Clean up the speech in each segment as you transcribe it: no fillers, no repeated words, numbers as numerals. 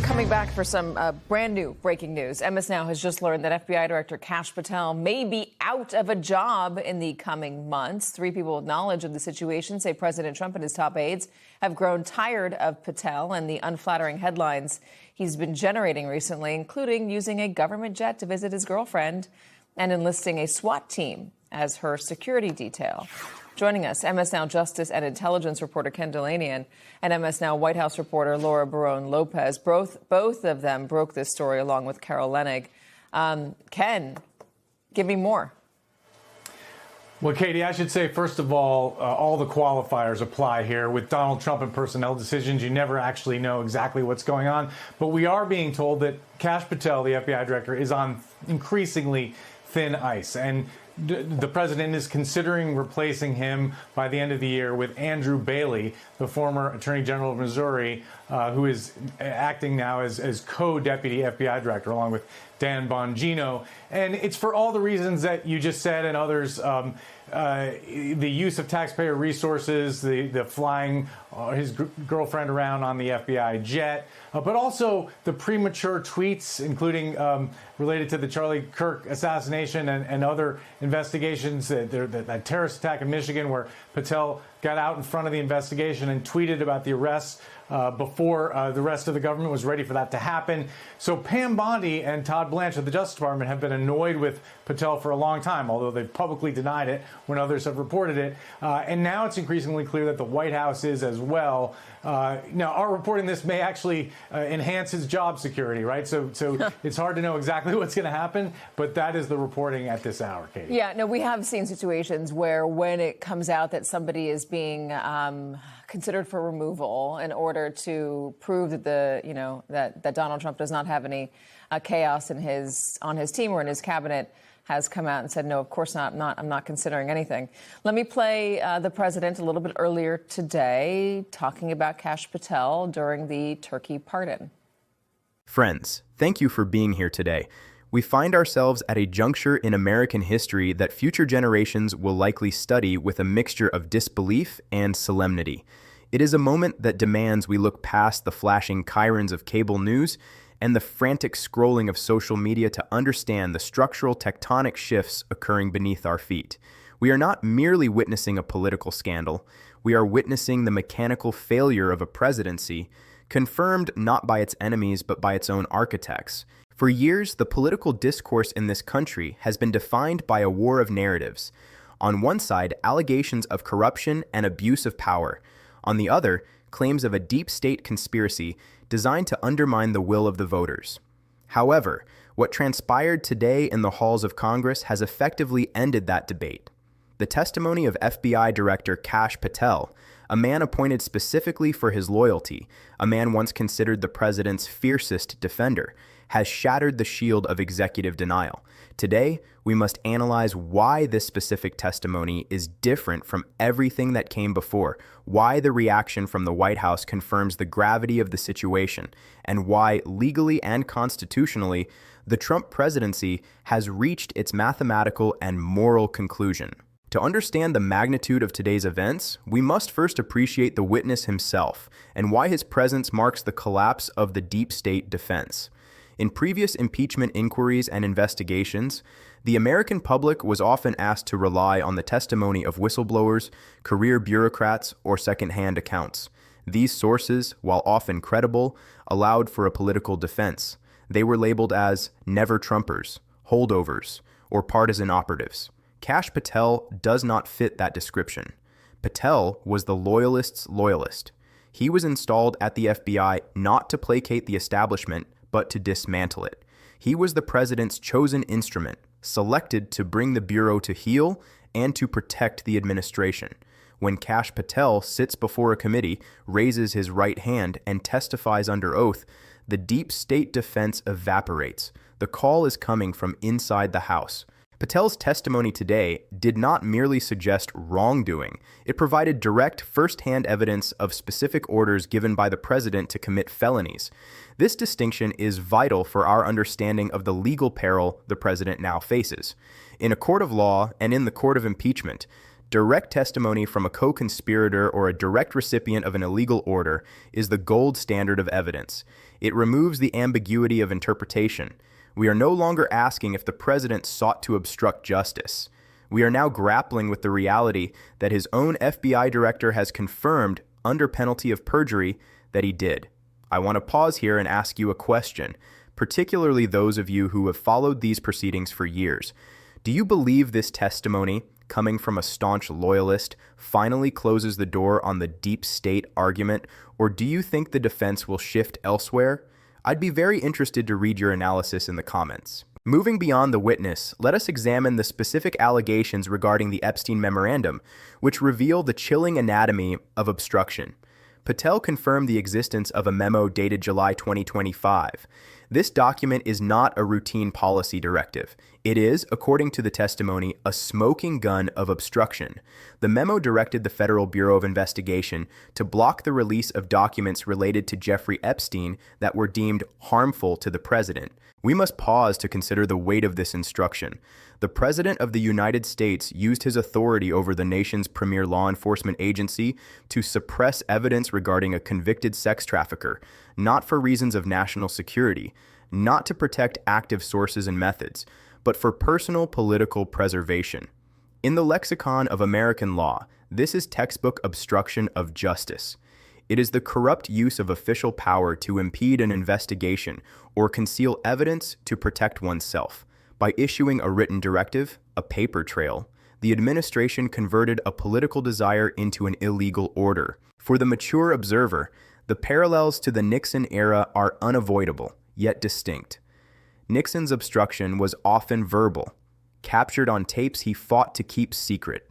Coming back for some brand new breaking news. MS Now has just learned that FBI Director Kash Patel may be out of a job in the coming months. 3 people with knowledge of the situation say President Trump and his top aides have grown tired of Patel and the unflattering headlines he's been generating recently, including using a government jet to visit his girlfriend and enlisting a SWAT team as her security detail. Joining us, MS Now Justice and Intelligence reporter Ken Delanian and MS Now White House reporter Laura Barone-Lopez. Both of them broke this story along with Carol Leonnig. Ken, give me more. Well, Katie, I should say, first of all the qualifiers apply here. With Donald Trump and personnel decisions, you never actually know exactly what's going on. But we are being told that Kash Patel, the FBI director, is on increasingly thin ice. And the president is considering replacing him by the end of the year with Andrew Bailey, the former Attorney General of Missouri, who is acting now as co-deputy FBI director, along with Dan Bongino. And it's for all the reasons that you just said and others. The use of taxpayer resources, the flying his girlfriend around on the FBI jet, but also the premature tweets, including related to the Charlie Kirk assassination and other investigations, that terrorist attack in Michigan where Patel got out in front of the investigation and tweeted about the arrests before the rest of the government was ready for that to happen. So Pam Bondi and Todd Blanche of the Justice Department have been annoyed with Patel for a long time, although they've publicly denied it when others have reported it. And now it's increasingly clear that the White House is as well. Now, our reporting this may actually enhance his job security, right? So it's hard to know exactly what's going to happen, but that is the reporting at this hour, Katie. Yeah, no, we have seen situations where when it comes out that somebody is being considered for removal in order to prove that that Donald Trump does not have any chaos on his team or in his cabinet, has come out and said, no, of course not. I'm not considering anything. Let me play the president a little bit earlier today talking about Kash Patel during the Turkey pardon. Friends, thank you for being here today. We find ourselves at a juncture in American history that future generations will likely study with a mixture of disbelief and solemnity. It is a moment that demands we look past the flashing chyrons of cable news and the frantic scrolling of social media to understand the structural tectonic shifts occurring beneath our feet. We are not merely witnessing a political scandal. We are witnessing the mechanical failure of a presidency, confirmed not by its enemies but by its own architects. For years, the political discourse in this country has been defined by a war of narratives. On one side, allegations of corruption and abuse of power. On the other, claims of a deep state conspiracy designed to undermine the will of the voters. However, what transpired today in the halls of Congress has effectively ended that debate. The testimony of FBI Director Kash Patel, a man appointed specifically for his loyalty, a man once considered the president's fiercest defender, has shattered the shield of executive denial. Today, we must analyze why this specific testimony is different from everything that came before, why the reaction from the White House confirms the gravity of the situation, and why, legally and constitutionally, the Trump presidency has reached its mathematical and moral conclusion. To understand the magnitude of today's events, we must first appreciate the witness himself and why his presence marks the collapse of the deep state defense. In previous impeachment inquiries and investigations, the American public was often asked to rely on the testimony of whistleblowers, career bureaucrats, or second-hand accounts. These sources, while often credible, allowed for a political defense. They were labeled as never-Trumpers, holdovers, or partisan operatives. Kash Patel does not fit that description. Patel was the loyalist's loyalist. He was installed at the FBI not to placate the establishment, but to dismantle it. He was the president's chosen instrument, selected to bring the Bureau to heel and to protect the administration. When Kash Patel sits before a committee, raises his right hand, and testifies under oath, the deep state defense evaporates. The call is coming from inside the House. Patel's testimony today did not merely suggest wrongdoing. It provided direct, first-hand evidence of specific orders given by the president to commit felonies. This distinction is vital for our understanding of the legal peril the president now faces. In a court of law and in the court of impeachment, Direct testimony from a co-conspirator or a direct recipient of an illegal order is the gold standard of evidence. It removes the ambiguity of interpretation. We are no longer asking if the president sought to obstruct justice. We are now grappling with the reality that his own FBI director has confirmed, under penalty of perjury, that he did. I want to pause here and ask you a question, particularly those of you who have followed these proceedings for years. Do you believe this testimony, coming from a staunch loyalist, finally closes the door on the deep state argument, or do you think the defense will shift elsewhere? I'd be very interested to read your analysis in the comments. Moving beyond the witness, let us examine the specific allegations regarding the Epstein Memorandum, which reveal the chilling anatomy of obstruction. Patel confirmed the existence of a memo dated July 2025. This document is not a routine policy directive. It is, according to the testimony, a smoking gun of obstruction. The memo directed the Federal Bureau of Investigation to block the release of documents related to Jeffrey Epstein that were deemed harmful to the president. We must pause to consider the weight of this instruction. The President of the United States used his authority over the nation's premier law enforcement agency to suppress evidence regarding a convicted sex trafficker, not for reasons of national security, not to protect active sources and methods, but for personal political preservation. In the lexicon of American law, this is textbook obstruction of justice. It is the corrupt use of official power to impede an investigation or conceal evidence to protect oneself. By issuing a written directive, a paper trail, the administration converted a political desire into an illegal order. For the mature observer, the parallels to the Nixon era are unavoidable, yet distinct. Nixon's obstruction was often verbal, captured on tapes he fought to keep secret.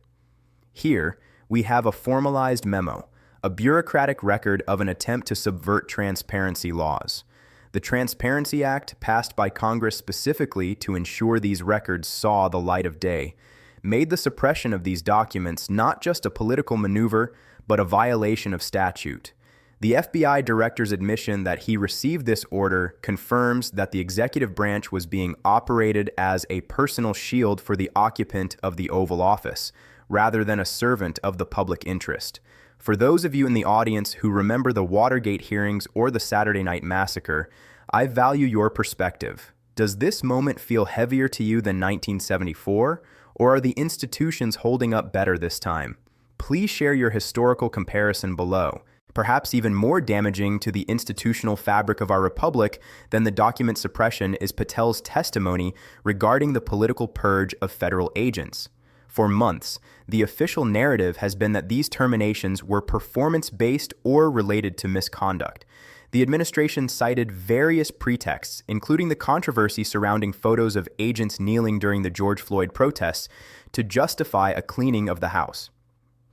Here, we have a formalized memo, a bureaucratic record of an attempt to subvert transparency laws. The Transparency Act, passed by Congress specifically to ensure these records saw the light of day, made the suppression of these documents not just a political maneuver, but a violation of statute. The FBI director's admission that he received this order confirms that the executive branch was being operated as a personal shield for the occupant of the Oval Office, rather than a servant of the public interest. For those of you in the audience who remember the Watergate hearings or the Saturday Night Massacre, I value your perspective. Does this moment feel heavier to you than 1974, or are the institutions holding up better this time? Please share your historical comparison below. Perhaps even more damaging to the institutional fabric of our republic than the document suppression is Patel's testimony regarding the political purge of federal agents. For months, the official narrative has been that these terminations were performance-based or related to misconduct. The administration cited various pretexts, including the controversy surrounding photos of agents kneeling during the George Floyd protests, to justify a cleaning of the House.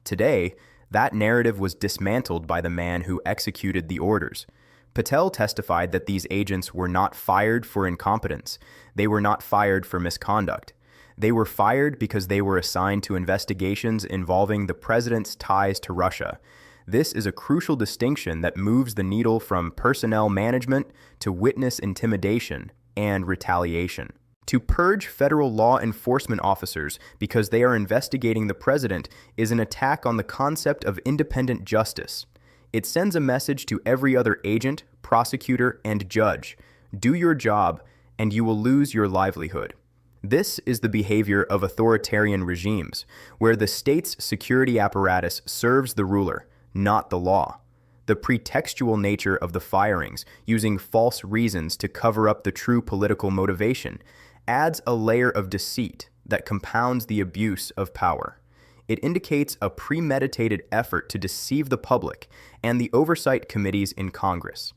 Today, that narrative was dismantled by the man who executed the orders. Patel testified that these agents were not fired for incompetence. They were not fired for misconduct. They were fired because they were assigned to investigations involving the president's ties to Russia. This is a crucial distinction that moves the needle from personnel management to witness intimidation and retaliation. To purge federal law enforcement officers because they are investigating the president is an attack on the concept of independent justice. It sends a message to every other agent, prosecutor, and judge. Do your job, and you will lose your livelihood. This is the behavior of authoritarian regimes, where the state's security apparatus serves the ruler, not the law. The pretextual nature of the firings, using false reasons to cover up the true political motivation, adds a layer of deceit that compounds the abuse of power. It indicates a premeditated effort to deceive the public and the oversight committees in Congress.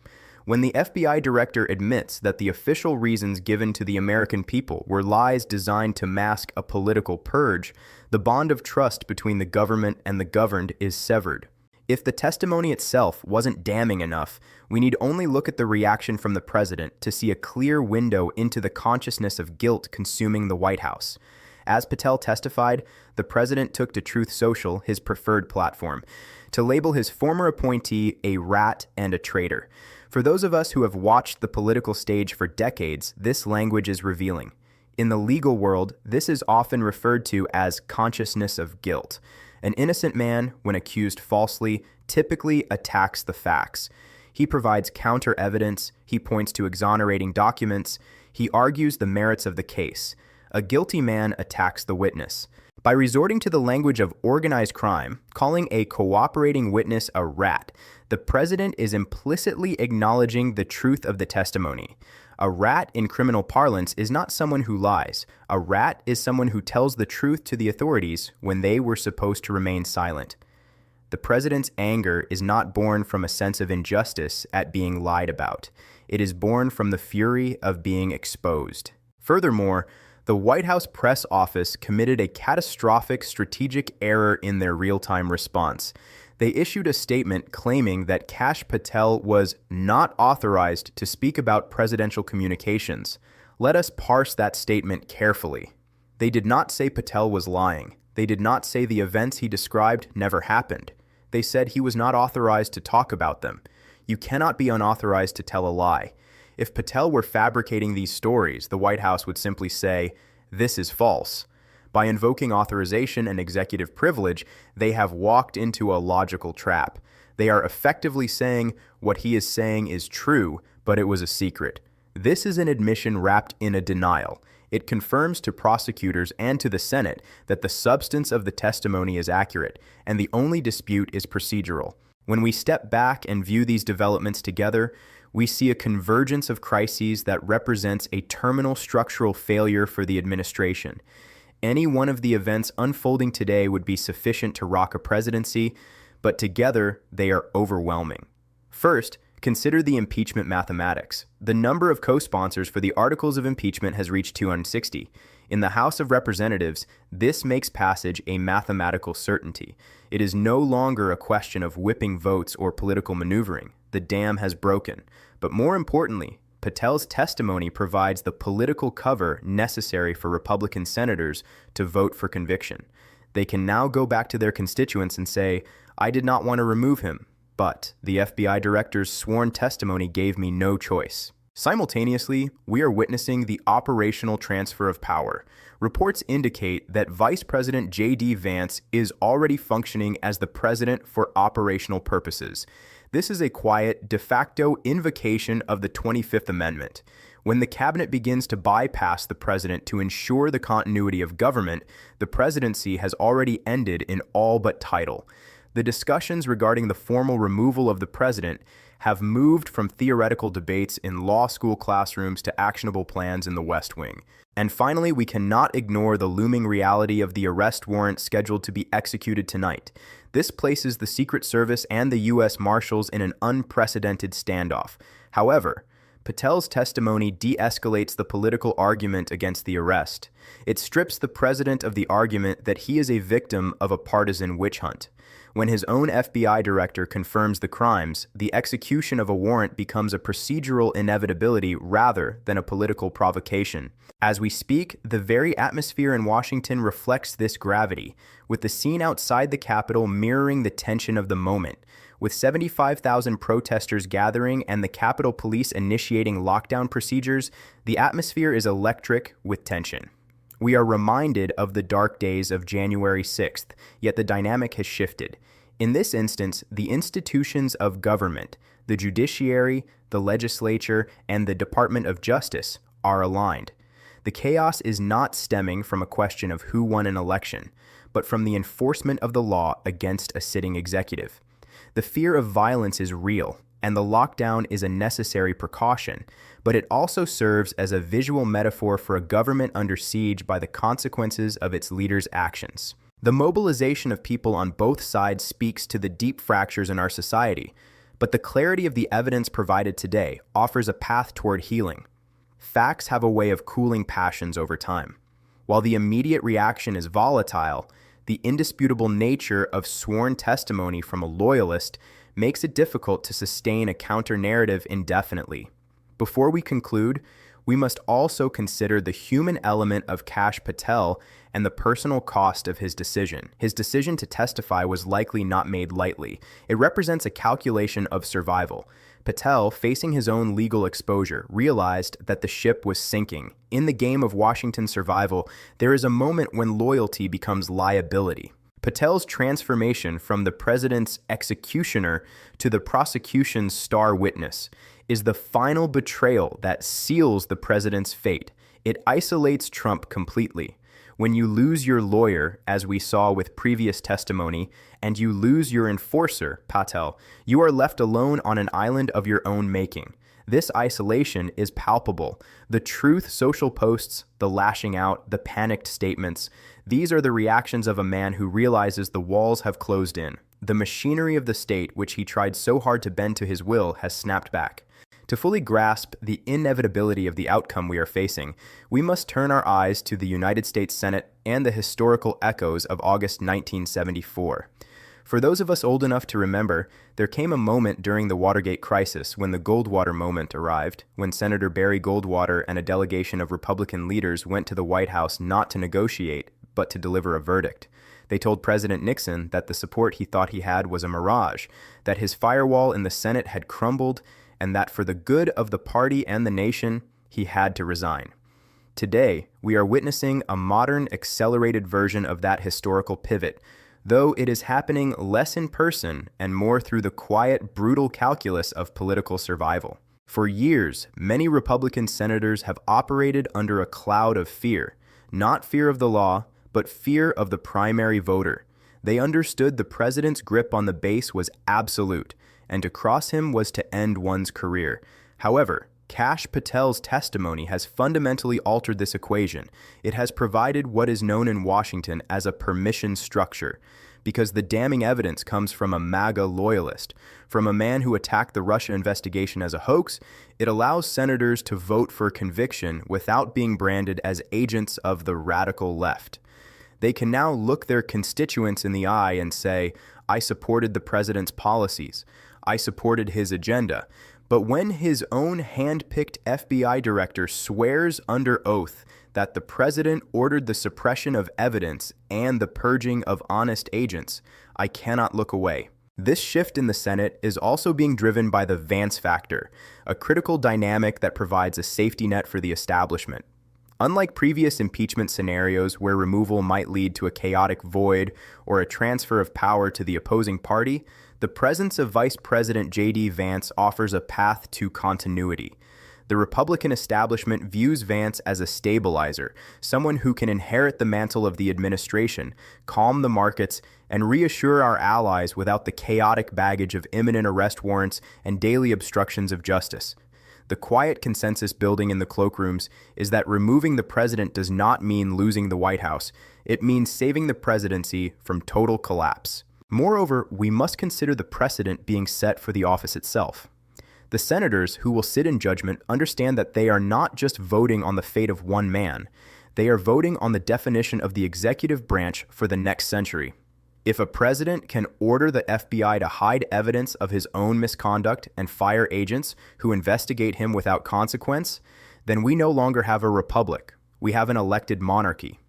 When the FBI director admits that the official reasons given to the American people were lies designed to mask a political purge, the bond of trust between the government and the governed is severed. If the testimony itself wasn't damning enough, we need only look at the reaction from the president to see a clear window into the consciousness of guilt consuming the White House. As Patel testified, the president took to Truth Social, his preferred platform, to label his former appointee a rat and a traitor. For those of us who have watched the political stage for decades, this language is revealing. In the legal world, this is often referred to as consciousness of guilt. An innocent man, when accused falsely, typically attacks the facts. He provides counter-evidence, he points to exonerating documents, he argues the merits of the case. A guilty man attacks the witness. By resorting to the language of organized crime, calling a cooperating witness a rat, the president is implicitly acknowledging the truth of the testimony. A rat in criminal parlance is not someone who lies. A rat is someone who tells the truth to the authorities when they were supposed to remain silent. The president's anger is not born from a sense of injustice at being lied about. It is born from the fury of being exposed. Furthermore, the White House press office committed a catastrophic strategic error in their real-time response. They issued a statement claiming that Kash Patel was not authorized to speak about presidential communications. Let us parse that statement carefully. They did not say Patel was lying. They did not say the events he described never happened. They said he was not authorized to talk about them. You cannot be unauthorized to tell a lie. If Patel were fabricating these stories, the White House would simply say, "This is false." By invoking authorization and executive privilege, they have walked into a logical trap. They are effectively saying what he is saying is true, but it was a secret. This is an admission wrapped in a denial. It confirms to prosecutors and to the Senate that the substance of the testimony is accurate, and the only dispute is procedural. When we step back and view these developments together, we see a convergence of crises that represents a terminal structural failure for the administration. Any one of the events unfolding today would be sufficient to rock a presidency, but together they are overwhelming. First, consider the impeachment mathematics. The number of co-sponsors for the articles of impeachment has reached 260. In the House of Representatives, this makes passage a mathematical certainty. It is no longer a question of whipping votes or political maneuvering. The dam has broken. But more importantly, Patel's testimony provides the political cover necessary for Republican senators to vote for conviction. They can now go back to their constituents and say, "I did not want to remove him, but the FBI director's sworn testimony gave me no choice." Simultaneously, we are witnessing the operational transfer of power. Reports indicate that Vice President J.D. Vance is already functioning as the president for operational purposes. This is a quiet, de facto invocation of the 25th Amendment. When the cabinet begins to bypass the president to ensure the continuity of government, the presidency has already ended in all but title. The discussions regarding the formal removal of the president have moved from theoretical debates in law school classrooms to actionable plans in the West Wing. And finally, we cannot ignore the looming reality of the arrest warrant scheduled to be executed tonight. This places the Secret Service and the U.S. Marshals in an unprecedented standoff. However, Patel's testimony de-escalates the political argument against the arrest. It strips the president of the argument that he is a victim of a partisan witch hunt. When his own FBI director confirms the crimes, the execution of a warrant becomes a procedural inevitability rather than a political provocation. As we speak, the very atmosphere in Washington reflects this gravity, with the scene outside the Capitol mirroring the tension of the moment. With 75,000 protesters gathering and the Capitol Police initiating lockdown procedures, the atmosphere is electric with tension. We are reminded of the dark days of January 6th, yet the dynamic has shifted. In this instance, the institutions of government, the judiciary, the legislature, and the Department of Justice are aligned. The chaos is not stemming from a question of who won an election, but from the enforcement of the law against a sitting executive. The fear of violence is real, and the lockdown is a necessary precaution, but it also serves as a visual metaphor for a government under siege by the consequences of its leaders' actions. The mobilization of people on both sides speaks to the deep fractures in our society, but the clarity of the evidence provided today offers a path toward healing. Facts have a way of cooling passions over time. While the immediate reaction is volatile, the indisputable nature of sworn testimony from a loyalist makes it difficult to sustain a counter-narrative indefinitely. Before we conclude, we must also consider the human element of Kash Patel and the personal cost of his decision. His decision to testify was likely not made lightly. It represents a calculation of survival. Patel, facing his own legal exposure, realized that the ship was sinking. In the game of Washington's survival, there is a moment when loyalty becomes liability. Patel's transformation from the president's executioner to the prosecution's star witness is the final betrayal that seals the president's fate. It isolates Trump completely. When you lose your lawyer, as we saw with previous testimony, and you lose your enforcer, Patel, you are left alone on an island of your own making. This isolation is palpable. The truth social posts, the lashing out, the panicked statements, these are the reactions of a man who realizes the walls have closed in. The machinery of the state, which he tried so hard to bend to his will, has snapped back. To fully grasp the inevitability of the outcome we are facing, we must turn our eyes to the United States Senate and the historical echoes of August 1974. For those of us old enough to remember, there came a moment during the Watergate crisis when the Goldwater moment arrived, when Senator Barry Goldwater and a delegation of Republican leaders went to the White House not to negotiate, but to deliver a verdict. They told President Nixon that the support he thought he had was a mirage, that his firewall in the Senate had crumbled, and that for the good of the party and the nation, he had to resign. Today, we are witnessing a modern, accelerated version of that historical pivot, though it is happening less in person and more through the quiet, brutal calculus of political survival. For years, many Republican senators have operated under a cloud of fear, not fear of the law, but fear of the primary voter. They understood the president's grip on the base was absolute, and to cross him was to end one's career. However, Kash Patel's testimony has fundamentally altered this equation. It has provided what is known in Washington as a permission structure, because the damning evidence comes from a MAGA loyalist. From a man who attacked the Russia investigation as a hoax, it allows senators to vote for conviction without being branded as agents of the radical left. They can now look their constituents in the eye and say, I supported the president's policies. I supported his agenda. But when his own hand-picked FBI director swears under oath that the president ordered the suppression of evidence and the purging of honest agents, I cannot look away. This shift in the Senate is also being driven by the Vance factor, a critical dynamic that provides a safety net for the establishment. Unlike previous impeachment scenarios where removal might lead to a chaotic void or a transfer of power to the opposing party, the presence of Vice President J.D. Vance offers a path to continuity. The Republican establishment views Vance as a stabilizer, someone who can inherit the mantle of the administration, calm the markets, and reassure our allies without the chaotic baggage of imminent arrest warrants and daily obstructions of justice. The quiet consensus building in the cloakrooms is that removing the president does not mean losing the White House. It means saving the presidency from total collapse. Moreover, we must consider the precedent being set for the office itself. The senators who will sit in judgment understand that they are not just voting on the fate of one man. They are voting on the definition of the executive branch for the next century. If a president can order the FBI to hide evidence of his own misconduct and fire agents who investigate him without consequence, then we no longer have a republic. We have an elected monarchy.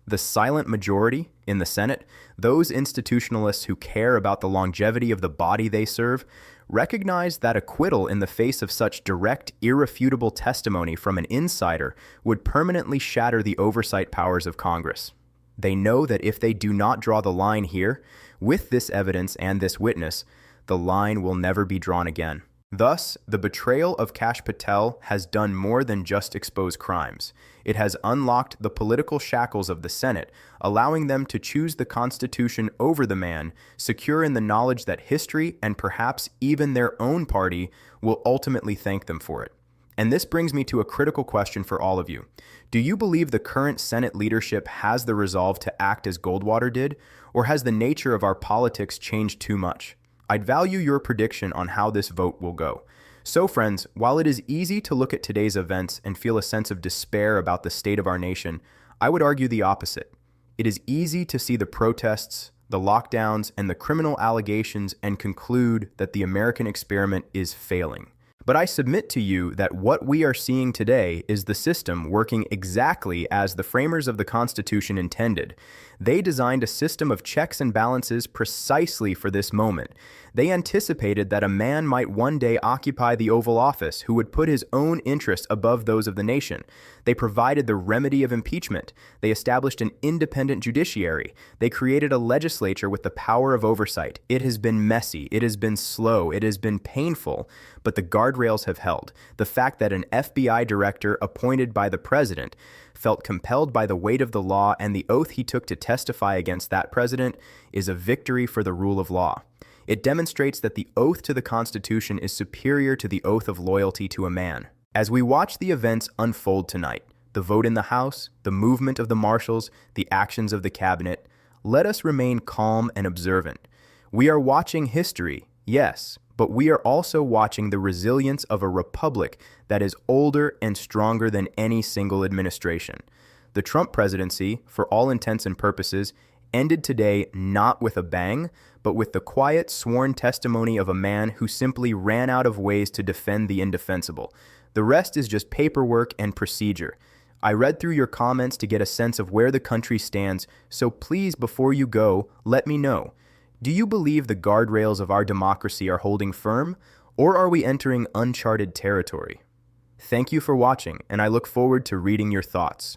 The silent majority in the Senate, those institutionalists who care about the longevity of the body they serve, recognize that acquittal in the face of such direct, irrefutable testimony from an insider would permanently shatter the oversight powers of Congress. They know that if they do not draw the line here, with this evidence and this witness, the line will never be drawn again. Thus, the betrayal of Kash Patel has done more than just expose crimes. It has unlocked the political shackles of the Senate, allowing them to choose the Constitution over the man, secure in the knowledge that history and perhaps even their own party will ultimately thank them for it. And this brings me to a critical question for all of you. Do you believe the current Senate leadership has the resolve to act as Goldwater did, or has the nature of our politics changed too much? I'd value your prediction on how this vote will go. So friends, while it is easy to look at today's events and feel a sense of despair about the state of our nation, I would argue the opposite. It is easy to see the protests, the lockdowns, and the criminal allegations and conclude that the American experiment is failing. But I submit to you that what we are seeing today is the system working exactly as the framers of the Constitution intended. They designed a system of checks and balances precisely for this moment. They anticipated that a man might one day occupy the Oval Office who would put his own interests above those of the nation. They provided the remedy of impeachment. They established an independent judiciary. They created a legislature with the power of oversight. It has been messy. It has been slow. It has been painful. But the guardrails have held. The fact that an FBI director appointed by the president felt compelled by the weight of the law and the oath he took to testify against that president is a victory for the rule of law. It demonstrates that the oath to the Constitution is superior to the oath of loyalty to a man. As we watch the events unfold tonight, the vote in the House, the movement of the marshals, the actions of the cabinet, let us remain calm and observant. We are watching history, yes, but we are also watching the resilience of a republic that is older and stronger than any single administration. The Trump presidency, for all intents and purposes, ended today not with a bang, but with the quiet, sworn testimony of a man who simply ran out of ways to defend the indefensible. The rest is just paperwork and procedure. I read through your comments to get a sense of where the country stands, so please, before you go, let me know. Do you believe the guardrails of our democracy are holding firm, or are we entering uncharted territory? Thank you for watching, and I look forward to reading your thoughts.